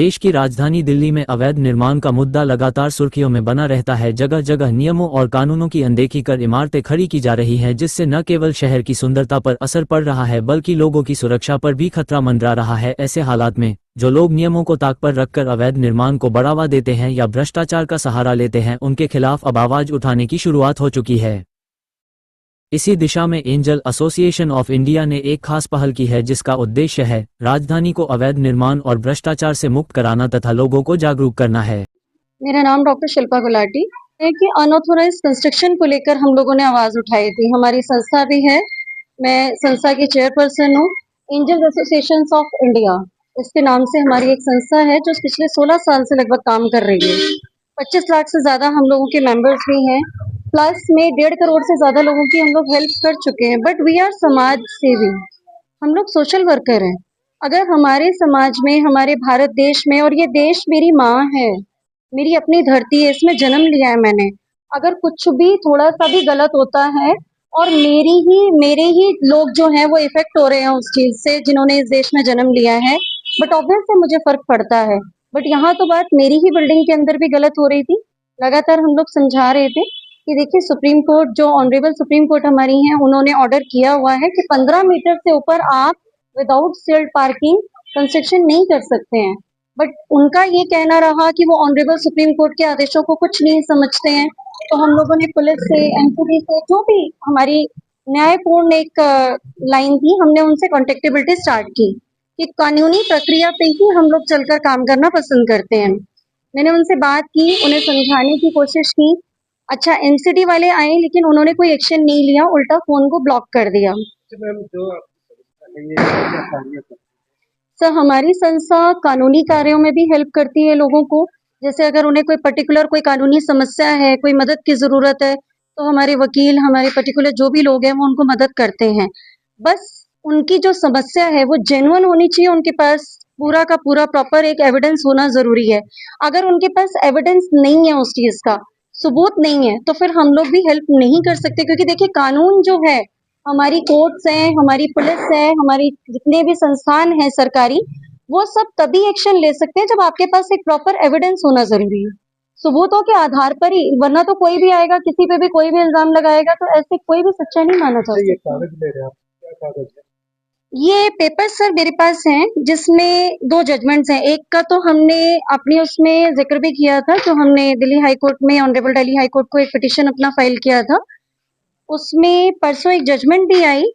देश की राजधानी दिल्ली में अवैध निर्माण का मुद्दा लगातार सुर्खियों में बना रहता है। जगह जगह नियमों और कानूनों की अनदेखी कर इमारतें खड़ी की जा रही हैं, जिससे न केवल शहर की सुंदरता पर असर पड़ रहा है बल्कि लोगों की सुरक्षा पर भी खतरा मंडरा रहा है। ऐसे हालात में जो लोग नियमों को ताक पर रखकर अवैध निर्माण को बढ़ावा देते हैं या भ्रष्टाचार का सहारा लेते हैं, उनके खिलाफ अब आवाज उठाने की शुरुआत हो चुकी है। इसी दिशा में एंजल एसोसिएशन ऑफ इंडिया ने एक खास पहल की है, जिसका उद्देश्य है राजधानी को अवैध निर्माण और भ्रष्टाचार से मुक्त कराना तथा लोगों को जागरूक करना है। मेरा नाम डॉक्टर शिल्पा गुलाटी है कि अनऑथोराइज कंस्ट्रक्शन को लेकर हम लोगों ने आवाज उठाई थी। हमारी संस्था भी है, मैं संस्था की चेयरपर्सन हूँ। एंजल एसोसिएशन ऑफ इंडिया इसके नाम से हमारी एक संस्था है जो पिछले 16 साल से लगभग काम कर रही है। 25 लाख से ज्यादा हम लोगों के मेंबर्स भी हैं, प्लस में 1.5 करोड़ से ज्यादा लोगों की हम लोग हेल्प कर चुके हैं। बट वी आर समाज सेवी, हम लोग सोशल वर्कर हैं। अगर हमारे समाज में, हमारे भारत देश में, और ये देश मेरी माँ है, मेरी अपनी धरती है, इसमें जन्म लिया है मैंने, अगर कुछ भी थोड़ा सा भी गलत होता है और मेरे ही लोग जो हैं वो इफेक्ट हो रहे हैं उस चीज से, जिन्होंने इस देश में जन्म लिया है, बट ऑब्वियसली मुझे फर्क पड़ता है। बट यहाँ तो बात मेरी ही बिल्डिंग के अंदर भी गलत हो रही थी। लगातार हम लोग समझा रहे थे कि देखिए, सुप्रीम कोर्ट, जो ऑनरेबल सुप्रीम कोर्ट हमारी है, उन्होंने ऑर्डर किया हुआ है कि 15 मीटर से ऊपर आप विदाउट सील्ड पार्किंग कंस्ट्रक्शन नहीं कर सकते हैं। बट उनका ये कहना रहा कि वो ऑनरेबल सुप्रीम कोर्ट के आदेशों को कुछ नहीं समझते हैं। तो हम लोगों ने पुलिस से, एनसीबी से, जो भी हमारी न्यायपूर्ण एक लाइन थी, हमने उनसे कॉन्टेक्टेबिलिटी स्टार्ट की कि कानूनी प्रक्रिया पे ही हम लोग चलकर काम करना पसंद करते हैं। मैंने उनसे बात की, उन्हें समझाने की कोशिश की। अच्छा, एनसीडी वाले आए लेकिन उन्होंने कोई एक्शन नहीं लिया, उल्टा फोन को ब्लॉक कर दिया। सर, हमारी संस्था कानूनी कार्यों में भी हेल्प करती है लोगों को। जैसे अगर उन्हें कोई पर्टिकुलर कोई कानूनी समस्या है, कोई मदद की जरूरत है, तो हमारे वकील, हमारे पर्टिकुलर जो भी लोग हैं, वो उनको मदद करते हैं। बस उनकी जो समस्या है वो जेन्युइन होनी चाहिए, उनके पास पूरा का पूरा प्रॉपर एक एविडेंस होना जरूरी है। अगर उनके पास एविडेंस नहीं है, उस चीज का सबूत नहीं है, तो फिर हम लोग भी हेल्प नहीं कर सकते। क्योंकि देखिए, कानून जो है, हमारी कोर्ट्स हैं, हमारी पुलिस है, हमारी जितने भी संस्थान हैं सरकारी, वो सब तभी एक्शन ले सकते हैं जब आपके पास एक प्रॉपर एविडेंस होना जरूरी है, सबूतों के आधार पर ही। वरना तो कोई भी आएगा, किसी पे भी कोई भी इल्जाम लगाएगा, तो ऐसे कोई भी सच्चा नहीं माना जा ये सकता। कागज ले रहे हैं आप, क्या कागज है? ये पेपर सर मेरे पास हैं, जिसमें 2 जजमेंट्स हैं। एक का तो हमने अपनी उसमें जिक्र भी किया था, जो हमने दिल्ली हाई कोर्ट में, ऑनरेबल दिल्ली हाई कोर्ट को एक पिटीशन अपना फाइल किया था। उसमें परसों एक जजमेंट भी आई,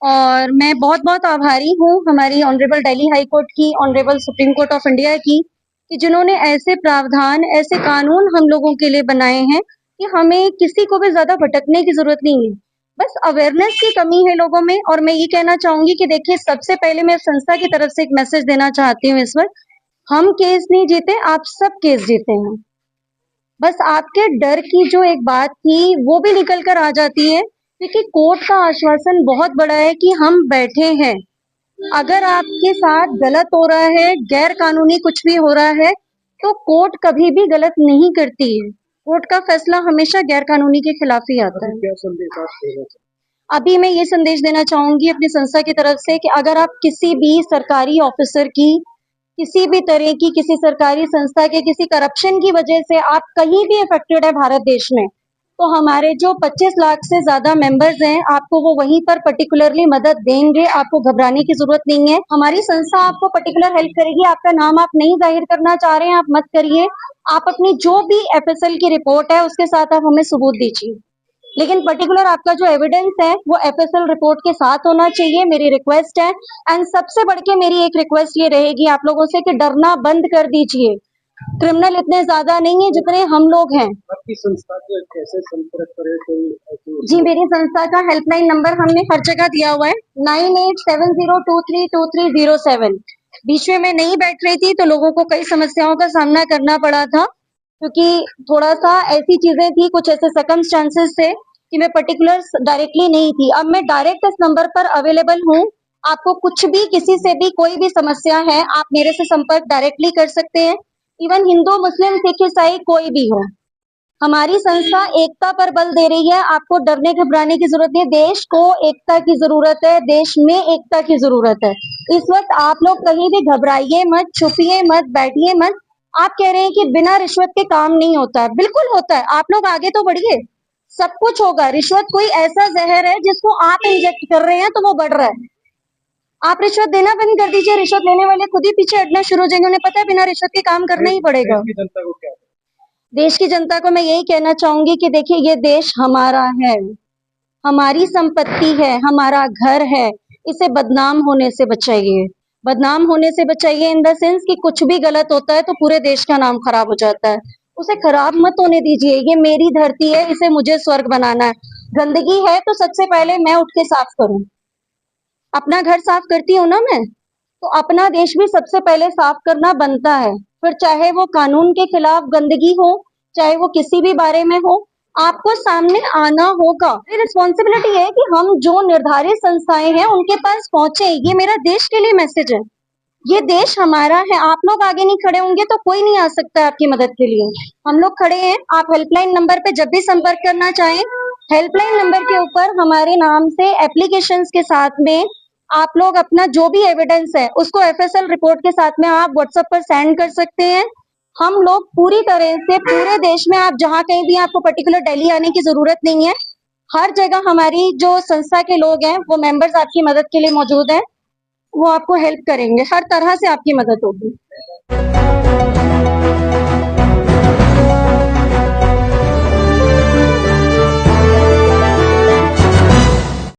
और मैं बहुत बहुत आभारी हूँ हमारी ऑनरेबल दिल्ली हाई कोर्ट की, honourable supreme court of India की, कि जिन्होंने ऐसे प्रावधान, ऐसे कानून हम लोगों के लिए बनाए हैं कि हमें किसी को भी ज्यादा भटकने की जरूरत नहीं है। बस अवेयरनेस की कमी है लोगों में। और मैं ये कहना चाहूंगी कि देखिए, सबसे पहले मैं संस्था की तरफ से एक मैसेज देना चाहती हूँ इस वक्त, हम केस नहीं जीते, आप सब केस जीते हैं। बस आपके डर की जो एक बात थी वो भी निकल कर आ जाती है, क्योंकि कोर्ट का आश्वासन बहुत बड़ा है कि हम बैठे हैं। अगर आपके साथ गलत हो रहा है, गैर कानूनी कुछ भी हो रहा है, तो कोर्ट कभी भी गलत नहीं करती है। कोर्ट का फैसला हमेशा गैर कानूनी के खिलाफ ही आता है। क्या संदेश आप देना चाहते अभी मैं ये संदेश देना चाहूंगी अपनी संस्था की तरफ से कि अगर आप किसी भी सरकारी ऑफिसर की, किसी भी तरह की, किसी सरकारी संस्था के किसी करप्शन की वजह से आप कहीं भी अफेक्टेड है भारत देश में, तो हमारे जो 25 लाख से ज्यादा मेंबर्स हैं, आपको वो वहीं पर पर्टिकुलरली मदद देंगे। आपको घबराने की जरूरत नहीं है, हमारी संस्था आपको पर्टिकुलर हेल्प करेगी। आपका नाम आप नहीं जाहिर करना चाह रहे हैं, आप मत करिए। आप अपनी जो भी एफएसएल की रिपोर्ट है उसके साथ आप हमें सबूत दीजिए, लेकिन पर्टिकुलर आपका जो एविडेंस है वो एफएसएल रिपोर्ट के साथ होना चाहिए, मेरी रिक्वेस्ट है। एंड सबसे बढ़ के मेरी एक रिक्वेस्ट ये रहेगी आप लोगों से कि डरना बंद कर दीजिए। क्रिमिनल इतने ज्यादा नहीं है जितने हम लोग हैं। आपकी संस्था के कैसे संपर्क करें? कोई जी, मेरी संस्था का हेल्पलाइन नंबर हमने हर जगह दिया हुआ है, 9870232307। बीच में मैं नहीं बैठ रही थी तो लोगों को कई समस्याओं का सामना करना पड़ा था, क्योंकि थोड़ा सा ऐसी चीजें थी, कुछ ऐसे सर्कमस्टांसेस थे कि मैं पर्टिकुलर डायरेक्टली नहीं थी। अब मैं डायरेक्ट इस नंबर पर अवेलेबल हूँ। आपको कुछ भी, किसी से भी कोई भी समस्या है, आप मेरे से संपर्क डायरेक्टली कर सकते हैं। इवन हिंदू, मुस्लिम, सिख, ईसाई कोई भी हो, हमारी संस्था एकता पर बल दे रही है। आपको डरने घबराने की जरूरत नहीं है। देश को एकता की जरूरत है, देश में एकता की जरूरत है। इस वक्त आप लोग कहीं भी घबराइए मत, छुपिए मत, बैठिए मत। आप कह रहे हैं कि बिना रिश्वत के काम नहीं होता है, बिल्कुल होता है। आप लोग आगे तो बढ़िए, सब कुछ होगा। रिश्वत कोई ऐसा जहर है जिसको आप इंजेक्ट कर रहे हैं तो वो बढ़ रहा है। आप रिश्वत देना बंद कर दीजिए, रिश्वत लेने वाले खुद ही पीछे हटना शुरू हो जाएंगे। उन्हें पता है बिना रिश्वत के काम करना ही पड़ेगा। देश की जनता को क्या देश की जनता को मैं यही कहना चाहूंगी कि देखिए, ये देश हमारा है, हमारी संपत्ति है, हमारा घर है। इसे बदनाम होने से बचाइए। बदनाम होने से बचाइए इन द सेंस कि कुछ भी गलत होता है तो पूरे देश का नाम खराब हो जाता है। उसे खराब मत होने दीजिए। ये मेरी धरती है, इसे मुझे स्वर्ग बनाना है। गंदगी है तो सबसे पहले मैं उठ के साफ करूं। अपना घर साफ करती हूँ ना मैं, तो अपना देश भी सबसे पहले साफ करना बनता है। फिर चाहे वो कानून के खिलाफ गंदगी हो, चाहे वो किसी भी बारे में हो, आपको सामने आना होगा। ये रिस्पॉन्सिबिलिटी है कि हम जो निर्धारित संस्थाएं हैं उनके पास पहुंचे। ये मेरा देश के लिए मैसेज है। ये देश हमारा है। आप लोग आगे नहीं खड़े होंगे तो कोई नहीं आ सकता है आपकी मदद के लिए। हम लोग खड़े हैं। आप हेल्पलाइन नंबर पे जब भी संपर्क करना चाहें, हेल्पलाइन नंबर के ऊपर हमारे नाम से एप्लीकेशंस के साथ में आप लोग अपना जो भी एविडेंस है उसको एफएसएल रिपोर्ट के साथ में आप व्हाट्सएप पर सेंड कर सकते हैं। हम लोग पूरी तरह से पूरे देश में, आप जहां कहीं भी, आपको पर्टिकुलर दिल्ली आने की जरूरत नहीं है। हर जगह हमारी जो संस्था के लोग हैं, वो मेंबर्स आपकी मदद के लिए मौजूद हैं। वो आपको हेल्प करेंगे, हर तरह से आपकी मदद होगी।